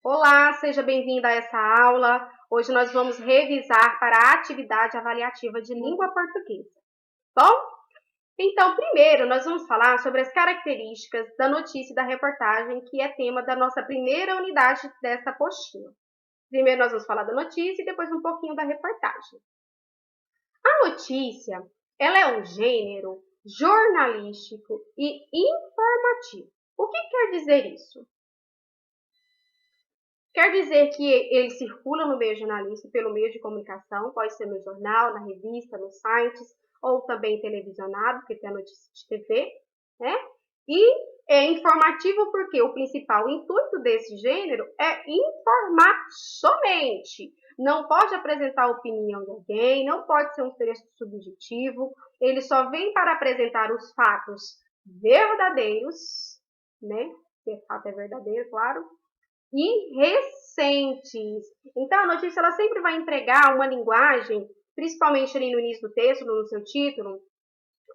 Olá, seja bem-vinda a essa aula. Hoje nós vamos revisar para a atividade avaliativa de língua portuguesa. Bom, então primeiro nós vamos falar sobre as características da notícia e da reportagem, que é tema da nossa primeira unidade desta apostila. Primeiro nós vamos falar da notícia e depois um pouquinho da reportagem. A notícia, ela é um gênero jornalístico e informativo. O que quer dizer isso? Quer dizer que ele circula no meio jornalístico, pelo meio de comunicação, pode ser no jornal, na revista, nos sites, ou também televisionado, porque tem a notícia de TV, né? E é informativo porque o principal intuito desse gênero é informar somente. Não pode apresentar a opinião de alguém, não pode ser um texto subjetivo, ele só vem para apresentar os fatos verdadeiros, né? Se o fato é verdadeiro, claro, e recentes. Então, a notícia ela sempre vai empregar uma linguagem, principalmente ali no início do texto, no seu título,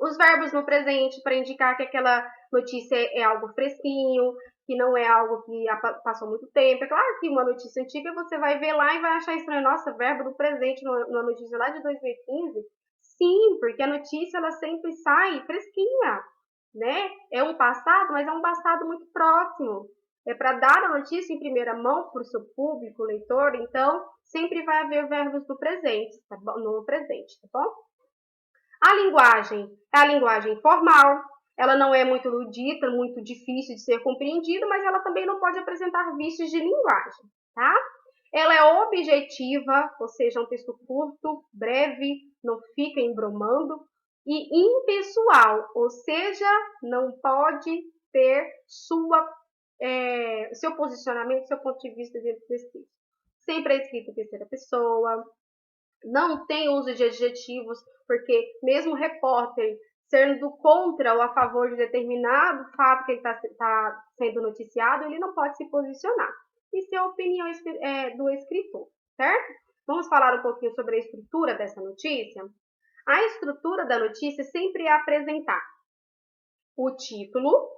os verbos no presente para indicar que aquela notícia é algo fresquinho, que não é algo que passou muito tempo. É claro que uma notícia antiga você vai ver lá e vai achar estranho, nossa, verbo no presente numa notícia lá de 2015. Sim, porque a notícia ela sempre sai fresquinha, né? É um passado, mas é um passado muito próximo. É para dar a notícia em primeira mão para o seu público, leitor, então sempre vai haver verbos no presente, tá bom? No presente, tá bom? A linguagem é a linguagem formal, ela não é muito erudita, muito difícil de ser compreendida, mas ela também não pode apresentar vícios de linguagem, tá? Ela é objetiva, ou seja, um texto curto, breve, não fica embromando, e impessoal, ou seja, não pode ter seu posicionamento, seu ponto de vista dentro desse texto. Sempre é escrito em terceira pessoa, não tem uso de adjetivos, porque mesmo o repórter sendo contra ou a favor de determinado fato que ele está sendo noticiado, ele não pode se posicionar. Isso é a opinião do escritor, certo? Vamos falar um pouquinho sobre a estrutura dessa notícia? A estrutura da notícia sempre é apresentar o título,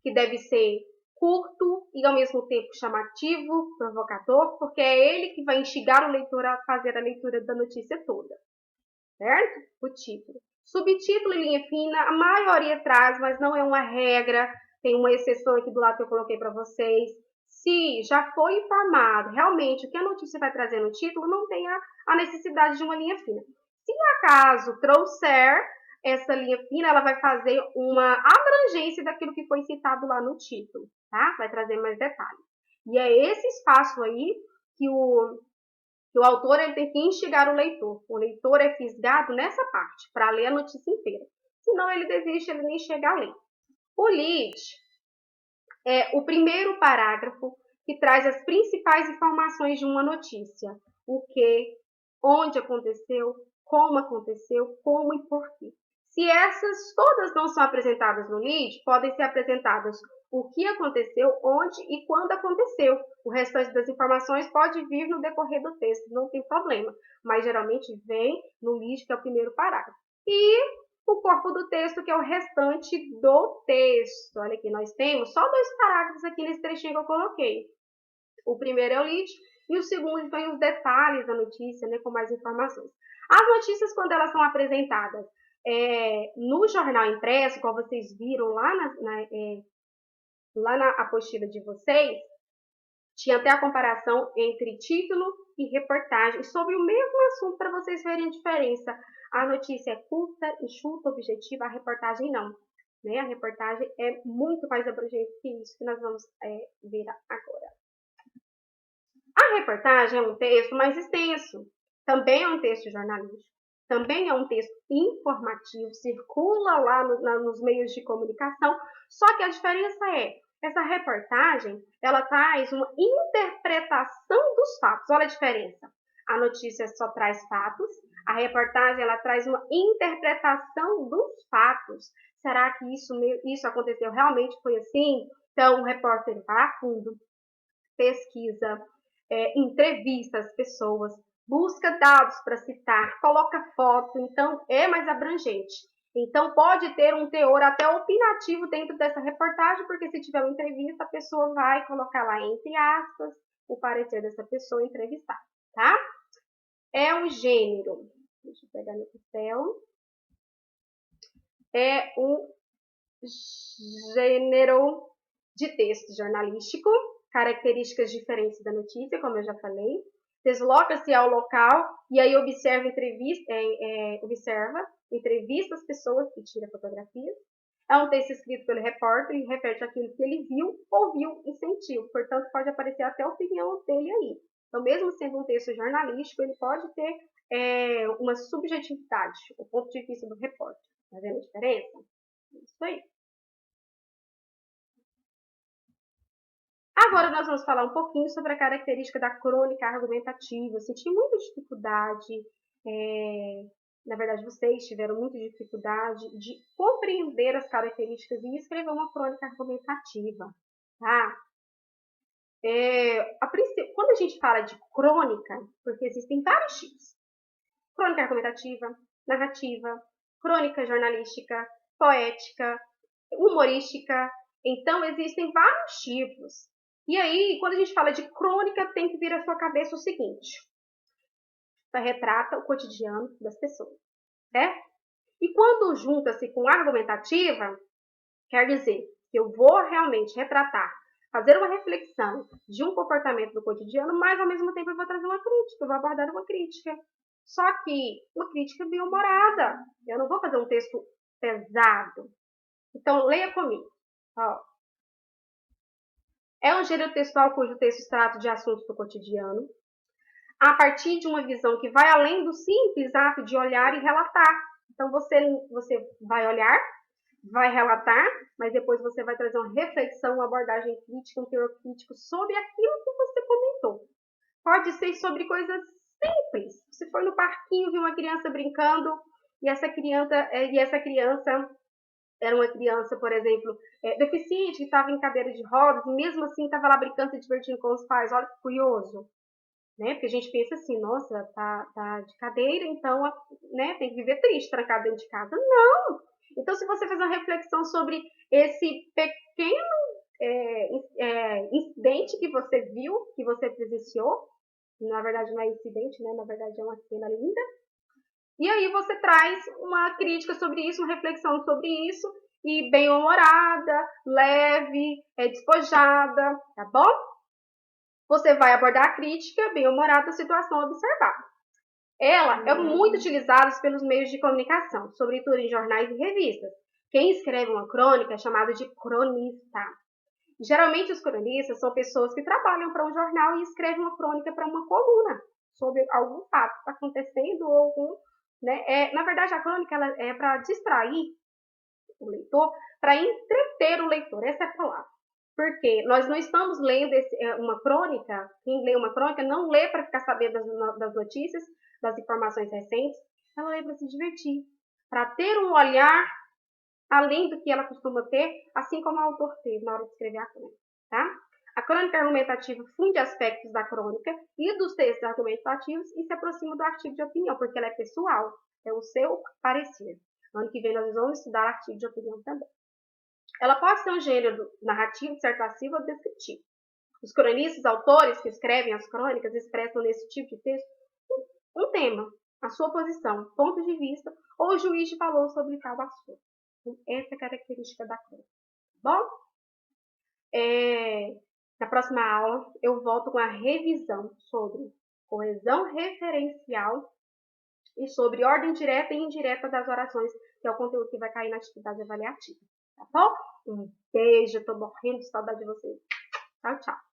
que deve ser curto e ao mesmo tempo chamativo, provocador, porque é ele que vai instigar o leitor a fazer a leitura da notícia toda, certo? O título. Subtítulo e linha fina, a maioria traz, mas não é uma regra. Tem uma exceção aqui do lado que eu coloquei para vocês. Se já foi informado realmente o que a notícia vai trazer no título, não tem a necessidade de uma linha fina. Se acaso trouxer essa linha fina, ela vai fazer uma abrangência daquilo que foi citado lá no título, tá? Vai trazer mais detalhes. E é esse espaço aí que o autor ele tem que instigar o leitor. O leitor é fisgado nessa parte, para ler a notícia inteira. Senão ele desiste, ele nem chega a ler. O lead é o primeiro parágrafo que traz as principais informações de uma notícia. O que, onde aconteceu, como e por quê. Se essas todas não são apresentadas no lead, podem ser apresentadas o que aconteceu, onde e quando aconteceu. O restante das informações pode vir no decorrer do texto, não tem problema. Mas geralmente vem no lead, que é o primeiro parágrafo. E o corpo do texto, que é o restante do texto. Olha aqui, nós temos só 2 parágrafos aqui nesse trechinho que eu coloquei. O primeiro é o lead e o segundo vem os detalhes da notícia, né, com mais informações. As notícias, quando elas são apresentadas no jornal impresso, como vocês viram lá na apostila de vocês, tinha até a comparação entre título e reportagem sobre o mesmo assunto para vocês verem a diferença. A notícia é curta, enxuta, objetiva, a reportagem não. Né? A reportagem é muito mais abrangente que isso que nós vamos ver agora. A reportagem é um texto mais extenso. Também é um texto jornalístico. Também é um texto informativo, circula lá nos meios de comunicação. Só que a diferença essa reportagem, ela traz uma interpretação dos fatos. Olha a diferença. A notícia só traz fatos, a reportagem ela traz uma interpretação dos fatos. Será que isso aconteceu realmente? Foi assim? Então, o repórter vai a fundo, pesquisa, entrevista as pessoas, busca dados para citar, coloca foto, então é mais abrangente. Então, pode ter um teor até opinativo dentro dessa reportagem, porque se tiver uma entrevista, a pessoa vai colocar lá entre aspas, o parecer dessa pessoa entrevistada, tá? É um gênero. Deixa eu pegar meu papel. É um gênero de texto jornalístico, características diferentes da notícia, como eu já falei. Desloca-se ao local e aí observa entrevista as pessoas e tira fotografias. É um texto escrito pelo repórter e refere aquilo que ele viu, ouviu e sentiu. Portanto, pode aparecer até a opinião dele aí. Então, mesmo sendo um texto jornalístico, ele pode ter uma subjetividade, o ponto de vista do repórter. Tá vendo a diferença? Isso aí. Agora nós vamos falar um pouquinho sobre a característica da crônica argumentativa. Eu senti muita dificuldade, na verdade vocês tiveram muita dificuldade de compreender as características e escrever uma crônica argumentativa, tá? Quando a gente fala de crônica, porque existem vários tipos. Crônica argumentativa, narrativa, crônica jornalística, poética, humorística. Então, existem vários tipos. E aí, quando a gente fala de crônica, tem que vir à sua cabeça o seguinte. Retrata o cotidiano das pessoas, certo? E quando junta-se com argumentativa, quer dizer que eu vou realmente retratar, fazer uma reflexão de um comportamento do cotidiano, mas ao mesmo tempo eu vou trazer uma crítica, eu vou abordar uma crítica. Só que uma crítica bem-humorada. Eu não vou fazer um texto pesado. Então, leia comigo. Ó. É um gênero textual cujo texto trata de assuntos do cotidiano, a partir de uma visão que vai além do simples ato de olhar e relatar. Então, você vai olhar, vai relatar, mas depois você vai trazer uma reflexão, uma abordagem crítica, um teor crítico sobre aquilo que você comentou. Pode ser sobre coisas simples. Se for no parquinho, viu uma criança brincando e essa criança era uma criança, por exemplo, deficiente, que estava em cadeira de rodas, e mesmo assim estava lá brincando, se divertindo com os pais. Olha que curioso, né? Porque a gente pensa assim, nossa, tá de cadeira, então, né, tem que viver triste, trancado dentro de casa. Não! Então, se você faz uma reflexão sobre esse pequeno incidente que você viu, que você presenciou, na verdade não é incidente, né? Na verdade é uma cena linda. E aí você traz uma crítica sobre isso, uma reflexão sobre isso, e bem-humorada, leve, despojada, tá bom? Você vai abordar a crítica bem-humorada da situação observada. Ela é muito utilizada pelos meios de comunicação, sobretudo em jornais e revistas. Quem escreve uma crônica é chamado de cronista. Geralmente os cronistas são pessoas que trabalham para um jornal e escrevem uma crônica para uma coluna sobre algum fato que está acontecendo ou algum, né? Na verdade, a crônica ela é para distrair o leitor, para entreter o leitor, essa é a palavra. Porque nós não estamos lendo uma crônica, quem lê uma crônica não lê para ficar sabendo das notícias, das informações recentes, ela lê para se divertir, para ter um olhar além do que ela costuma ter, assim como o autor teve na hora de escrever a crônica, tá? A crônica argumentativa funde aspectos da crônica e dos textos argumentativos e se aproxima do artigo de opinião, porque ela é pessoal, é o seu parecer. Ano que vem nós vamos estudar artigo de opinião também. Ela pode ser um gênero narrativo, dissertativo ou descritivo. Os cronistas, autores que escrevem as crônicas, expressam nesse tipo de texto um tema, a sua posição, ponto de vista ou juiz de valor sobre tal assunto. Essa é a característica da crônica, tá bom? Na próxima aula, eu volto com a revisão sobre coesão referencial e sobre ordem direta e indireta das orações, que é o conteúdo que vai cair na atividade avaliativa, tá bom? Um beijo, eu tô morrendo de saudade de vocês. Tchau, tchau.